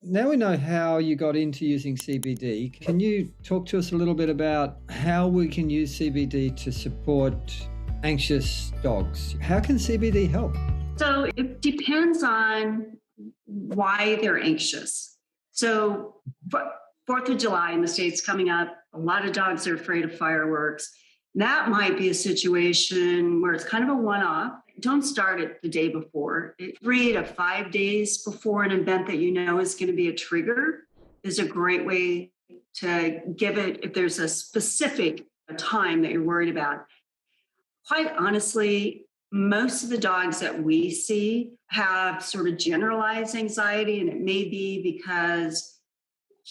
Now we know how you got into using CBD. Can you talk to us a little bit about how we can use CBD to support anxious dogs? How can CBD help? So it depends on why they're anxious. So, Fourth of July in the States coming up, a lot of dogs are afraid of fireworks. That might be a situation where it's kind of a one off. Don't start it the day before. 3 to 5 days before an event that you know is going to be a trigger is a great way to give it, if there's a specific time that you're worried about. Quite honestly, most of the dogs that we see have sort of generalized anxiety, and it may be because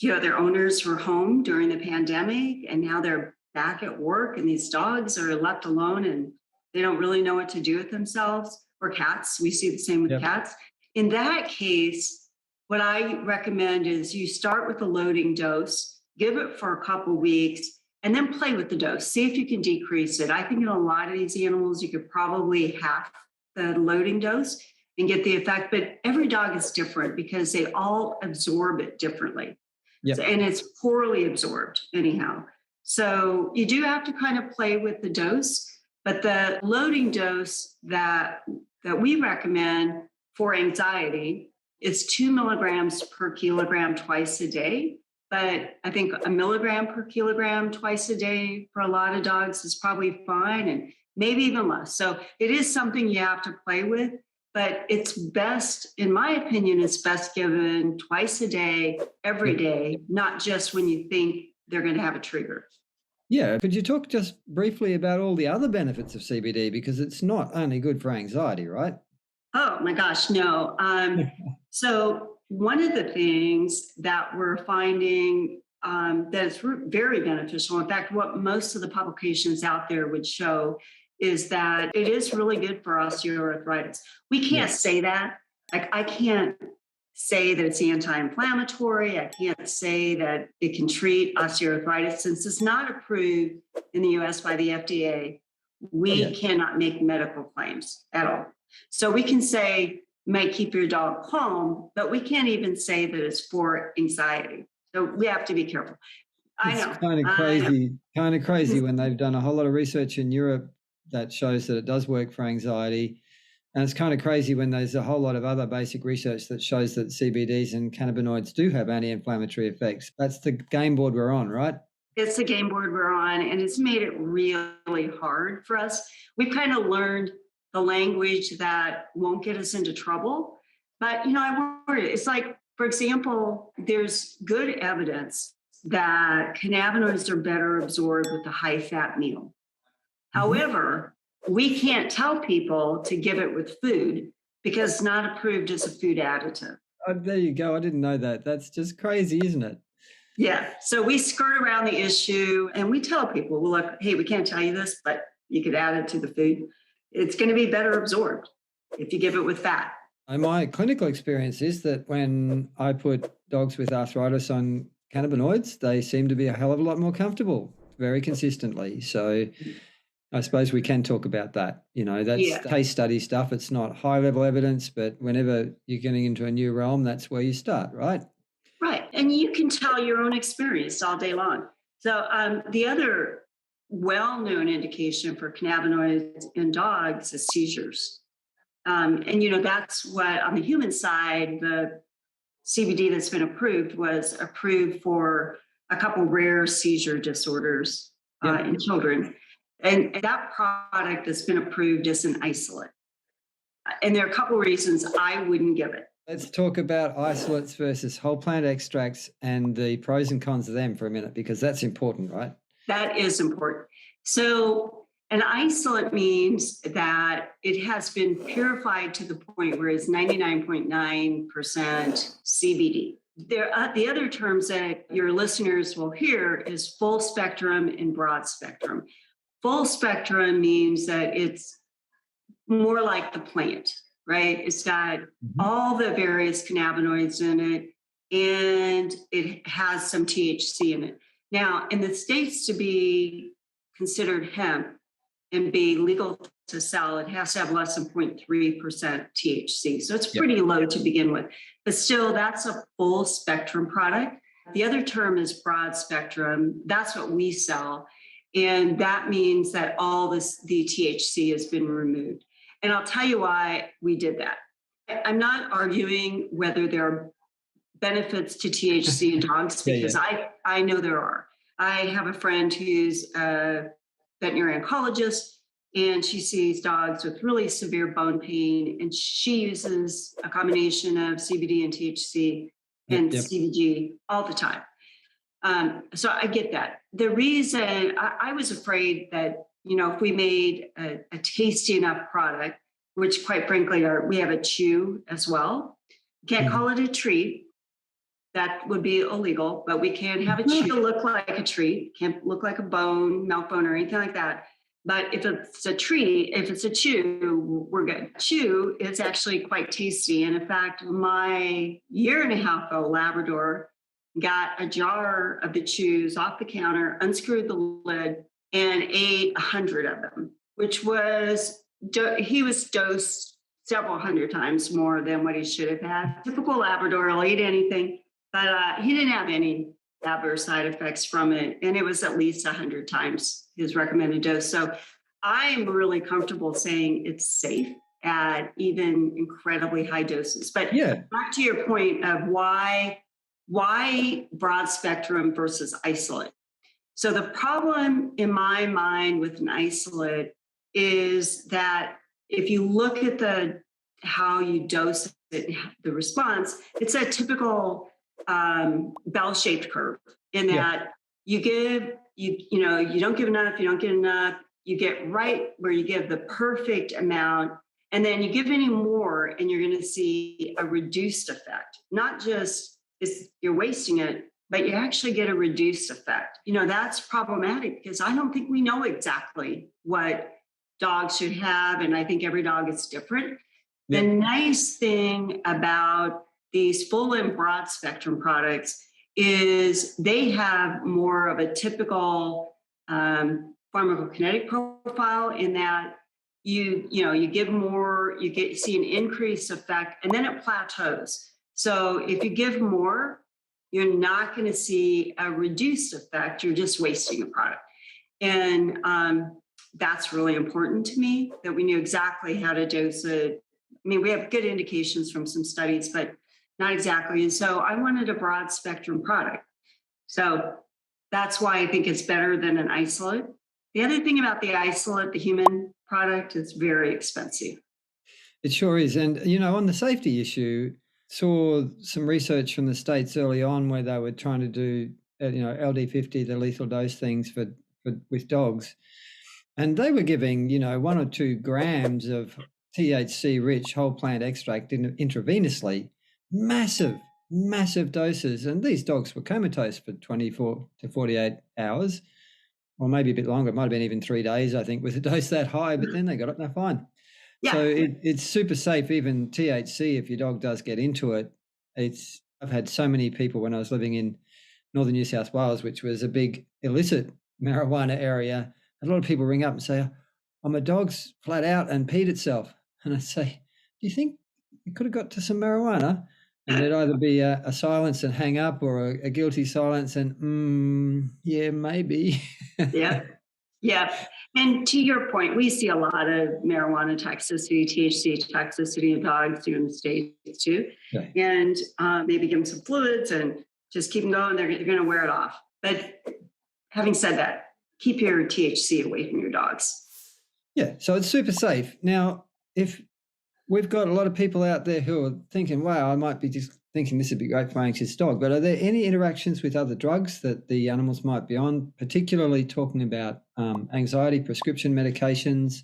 their owners were home during the pandemic and now they're back at work, and these dogs are left alone and they don't really know what to do with themselves. Or cats, we see the same with Yep. cats. In that case, what I recommend is you start with a loading dose, give it for a couple weeks, and then play with the dose. See if you can decrease it. I think in a lot of these animals, you could probably half the loading dose and get the effect, but every dog is different because they all absorb it differently. Yep. And it's poorly absorbed anyhow. So you do have to kind of play with the dose, but the loading dose that we recommend for anxiety is 2 milligrams per kilogram twice a day. But I think a milligram per kilogram twice a day for a lot of dogs is probably fine, and maybe even less. So it is something you have to play with, but it's best, in my opinion, it's best given twice a day, every Yep. day, not just when you think they're going to have a trigger. Yeah. Could you talk just briefly about all the other benefits of CBD? Because it's not only good for anxiety, right? Oh my gosh, no. So one of the things that we're finding that is very beneficial, in fact, what most of the publications out there would show is that it is really good for osteoarthritis. We can't Yes. say that. Like I can't say that it's anti-inflammatory. I can't say that it can treat osteoarthritis since it's not approved in the US by the FDA. We Yes. cannot make medical claims at all. So we can say might keep your dog calm, but we can't even say that it's for anxiety. So we have to be careful. I It's know. I kind of know. crazy when they've done a whole lot of research in Europe that shows that it does work for anxiety. And it's kind of crazy when there's a whole lot of other basic research that shows that CBDs and cannabinoids do have anti-inflammatory effects. That's the game board we're on, right? It's the game board we're on, and it's made it really hard for us. We've kind of learned the language that won't get us into trouble. But, I worry. It's like, for example, there's good evidence that cannabinoids are better absorbed with a high fat meal. Mhm. However, we can't tell people to give it with food because it's not approved as a food additive. Oh, there you go. I didn't know that. That's just crazy, isn't it? Yeah. So we skirt around the issue and we tell people, well, look, hey, we can't tell you this, but you could add it to the food. It's going to be better absorbed if you give it with fat. My clinical experience is that when I put dogs with arthritis on cannabinoids, they seem to be a hell of a lot more comfortable very consistently. So I suppose we can talk about that. That's Yeah. case study stuff. It's not high level evidence, but whenever you're getting into a new realm, that's where you start, right? Right. And you can tell your own experience all day long. So the other well-known indication for cannabinoids in dogs is seizures. And that's what on the human side, the CBD that's been approved was approved for a couple rare seizure disorders Yep. in children. And that product has been approved as an isolate. And there are a couple reasons I wouldn't give it. Let's talk about isolates versus whole plant extracts and the pros and cons of them for a minute, because that's important, right? That is important. So an isolate means that it has been purified to the point where it's 99.9% CBD. The other terms that your listeners will hear is full spectrum and broad spectrum. Full spectrum means that it's more like the plant, right? It's got Mhm. all the various cannabinoids in it, and it has some THC in it. Now, in the States, to be considered hemp, and be legal to sell, it has to have less than 0.3% THC. So it's Yep. pretty low to begin with, but still that's a full spectrum product. The other term is broad spectrum. That's what we sell. And that means that the THC has been removed. And I'll tell you why we did that. I'm not arguing whether there are benefits to THC in dogs, because I know there are. I have a friend who's a veterinary oncologist, and she sees dogs with really severe bone pain, and she uses a combination of CBD and THC and CBG all the time. So I get that. The reason I was afraid that, if we made a tasty enough product, which quite frankly we have a chew as well. Can't call it a treat. That would be illegal, but we can have a chew look like a treat. Can't look like a milk bone or anything like that. But if it's a treat, if it's a chew, we're good. Chew is actually quite tasty. And in fact, my 1.5-year-old Labrador got a jar of the chews off the counter, unscrewed the lid, and ate 100 of them, which was, he was dosed several hundred times more than what he should have had. Typical Labrador will eat anything, but he didn't have any adverse side effects from it. And it was at least 100 times his recommended dose. So I'm really comfortable saying it's safe at even incredibly high doses. But back to your point of why broad spectrum versus isolate. So the problem in my mind with an isolate is that if you look at how you dose it, the response, it's a typical bell-shaped curve in that you don't give enough, you don't get enough, you get right where you give the perfect amount, and then you give any more and you're going to see a reduced effect. Not just you're wasting it, but you actually get a reduced effect. That's problematic because I don't think we know exactly what dogs should have, and I think every dog is different. The nice thing about these full and broad spectrum products is they have more of a typical pharmacokinetic profile in that you give more, see an increased effect, and then it plateaus. So if you give more, you're not going to see a reduced effect. You're just wasting a product. And that's really important to me, that we knew exactly how to dose it. I mean, we have good indications from some studies, but not exactly. And so I wanted a broad spectrum product. So that's why I think it's better than an isolate. The other thing about the isolate, the human product, is very expensive. It sure is. And, on the safety issue, saw some research from the States early on where they were trying to do, LD50, the lethal dose things with dogs. And they were giving, 1 or 2 grams of THC-rich whole plant extract intravenously, massive doses. And these dogs were comatose for 24 to 48 hours, or maybe a bit longer. It might have been even 3 days, I think, with a dose that high, but then they got it, they're fine. Yeah. So it's super safe, even THC, if your dog does get into it. I've had so many people when I was living in northern New South Wales, which was a big illicit marijuana area. A lot of people ring up and say, "Oh, my dog's flat out and peed itself." And I say, "Do you think it could have got to some marijuana?" And it'd either be a silence and hang up, or a guilty silence and, yeah, maybe. Yeah. And to your point, we see a lot of marijuana toxicity, THC toxicity in dogs here in the States too. Okay. And maybe give them some fluids and just keep them going. They're going to wear it off. But having said that, keep your THC away from your dogs. Yeah, so it's super safe. Now, if we've got a lot of people out there who are thinking, wow, I might be just thinking this would be great for my anxious dog, but are there any interactions with other drugs that the animals might be on, particularly talking about anxiety, prescription medications,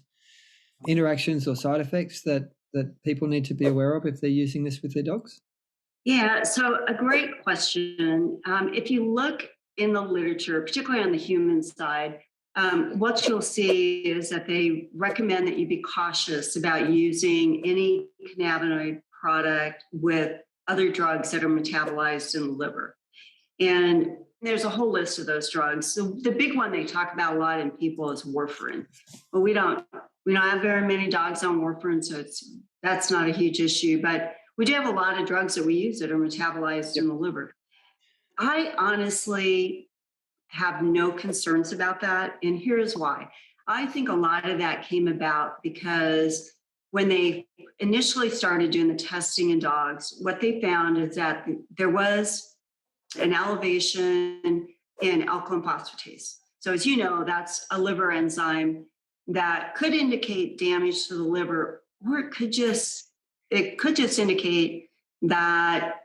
interactions or side effects that people need to be aware of if they're using this with their dogs? Yeah, so a great question. If you look in the literature, particularly on the human side, what you'll see is that they recommend that you be cautious about using any cannabinoid product with other drugs that are metabolized in the liver. And There's a whole list of those drugs. So the big one they talk about a lot in people is warfarin. But we don't have very many dogs on warfarin, so that's not a huge issue. But we do have a lot of drugs that we use that are metabolized in the liver. I honestly have no concerns about that. And here's why. I think a lot of that came about because when they initially started doing the testing in dogs, what they found is that there was an elevation in alkaline phosphatase. So as you know, that's a liver enzyme that could indicate damage to the liver, or it could just indicate that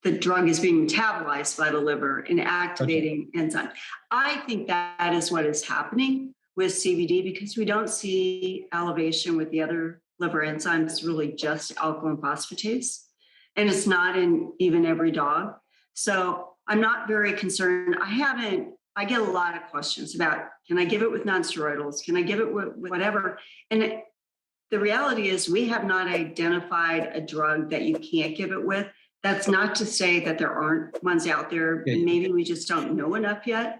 the drug is being metabolized by the liver and activating enzyme. I think that is what is happening with CBD because we don't see elevation with the other liver enzymes. It's really just alkaline phosphatase, and it's not in even every dog. So I'm not very concerned. I get a lot of questions about, can I give it with nonsteroidals? Can I give it with whatever? And the reality is we have not identified a drug that you can't give it with. That's not to say that there aren't ones out there. Yeah. Maybe we just don't know enough yet.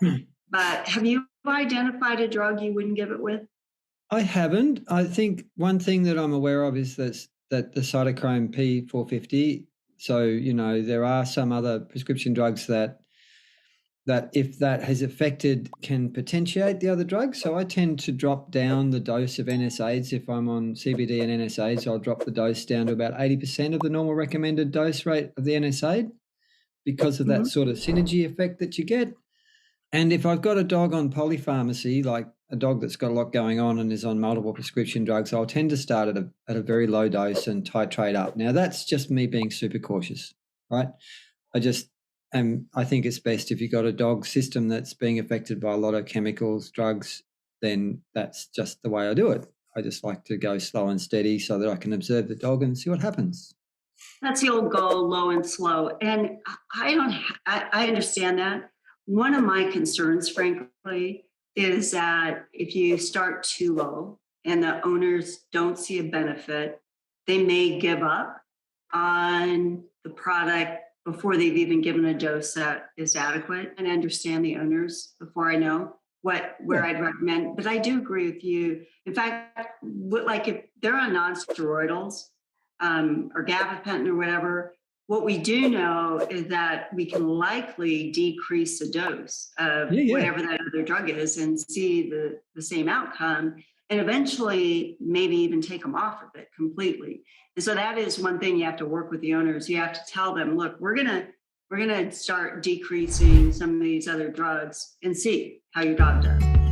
But have you identified a drug you wouldn't give it with? I haven't. I think one thing that I'm aware of is that the cytochrome P450. So, there are some other prescription drugs that if that has affected can potentiate the other drugs. So I tend to drop down the dose of NSAIDs. If I'm on CBD and NSAIDs, I'll drop the dose down to about 80% of the normal recommended dose rate of the NSAID because of that sort of synergy effect that you get. And if I've got a dog on polypharmacy, like a dog that's got a lot going on and is on multiple prescription drugs, I'll tend to start at a very low dose and titrate up. Now, that's just me being super cautious, right? I think it's best if you've got a dog system that's being affected by a lot of chemicals, drugs, then that's just the way I do it. I just like to go slow and steady so that I can observe the dog and see what happens. That's the old goal, low and slow. And I understand that. One of my concerns, frankly, is that if you start too low and the owners don't see a benefit, they may give up on the product before they've even given a dose that is adequate. And understand the owners before I know where I'd recommend. But I do agree with you. In fact, like if they're on non-steroidals or gabapentin or whatever, what we do know is that we can likely decrease the dose of whatever that other drug is and see the same outcome, and eventually maybe even take them off of it completely. And so that is one thing you have to work with the owners. You have to tell them, look, we're gonna start decreasing some of these other drugs and see how your dog does.